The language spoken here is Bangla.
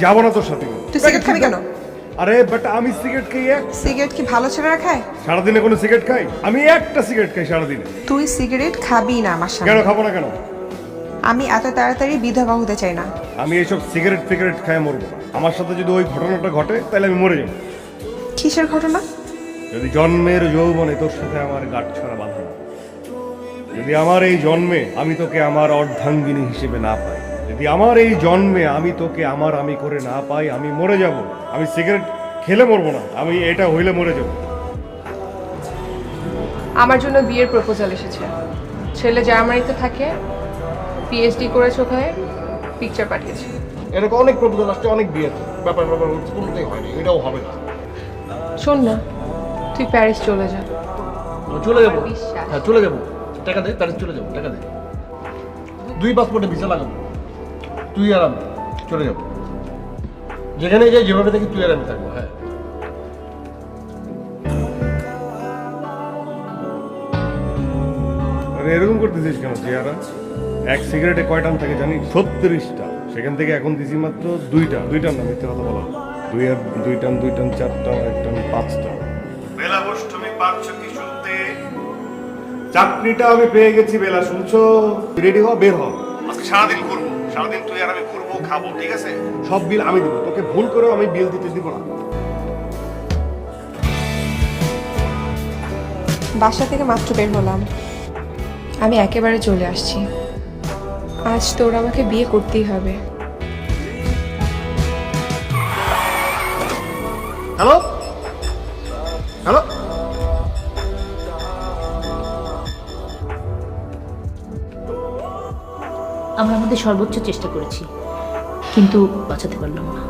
যাবো না তোর সাথে। তুই সিগারেট খাবি কেন? আরে বাট আমি সিগারেট খাই সিগারেট কি ভালো ছেলেরা খায়? সারাদিনে কোনো সিগারেট খাই? আমি একটা সিগারেট খাই সারাদিনে। তুই সিগারেট খাবি না আমার সামনে। কেন খাবো না কেন? আমি এত তাড়াতাড়ি বিধবা হতে চাই না। আমি এইসব সিগারেট ফিগারেট খাই মরবো না। আমার সাথে যদি ওই ঘটনাটা ঘটে তাহলে আমি মরে যাবো। কিসের ঘটনা? যদি জন্মের যৌবনে তোর সাথে আমার গাঁট ছড়া বাঁধা না, যদি আমার এই জন্মে আমি তোকে আমার অর্ধাঙ্গিনী হিসেবে না পাই, যদি আমার এই জন্মে আমি তোকে আমার আমি করে না পাই, আমি মরে যাব। আমি সিগারেট খেলে মরবো না, আমি এটা হইলে মরে যাব। আমার জন্য বিয়ের প্রপোজাল এসেছে। ছেলে জার্মানিতে থাকে, পিএইচডি করেছে ওখানে, পিকচার পাঠিয়েছে। এরকম অনেক প্রপোজাল আসছে, অনেক বিয়ে ব্যাপার কোনোটাই হয়নি, এটাও হবে না। শোন না, তুই প্যারিস চলে যা। চলে যাবো, বিশ্বাস। হ্যাঁ চলে যাবো। টাকা দে, প্যারিস চলে যাবো, টাকা দে। 2 পাসপোর্টে ভিসা লাগাবো, তুই আর আমি চলে যাবো। যেখানে যাই যেভাবে থাকি তুই আর আমি থাকবো। হ্যাঁ আরে এরকম করতেছিস কেন চেয়ারা? এক সিগারেটে কয় টান থাকে জানিস? 36টা। সেখান থেকে এখন দিছি মাত্র 2টা না, মিথ্যে কথা বলা। 2 টান 4 টান 1 টান 5টা। বেলা বস, তুমি পারছো কি শুনতে? চাটনিটা আমি পেয়ে গেছি। বেলা শুনছো? রেডি হও, বের হও। আজকে সারাদিন ঘুরবো, সারাদিন তুই আর আমি ঘুরবো, খাবো, ঠিক আছে? সব বিল আমি দেবো, তোকে ভুল করেও আমি বিল দিতে দিব না। বাসা থেকে মাত্র বের হলাম, আমি একেবারে চলে আসছি। আজ তোর আমাকে বিয়ে করতেই হবে। হ্যালো হ্যালো, আমরা আমাদের সর্বোচ্চ চেষ্টা করেছি, কিন্তু বাঁচাতে পারলাম না।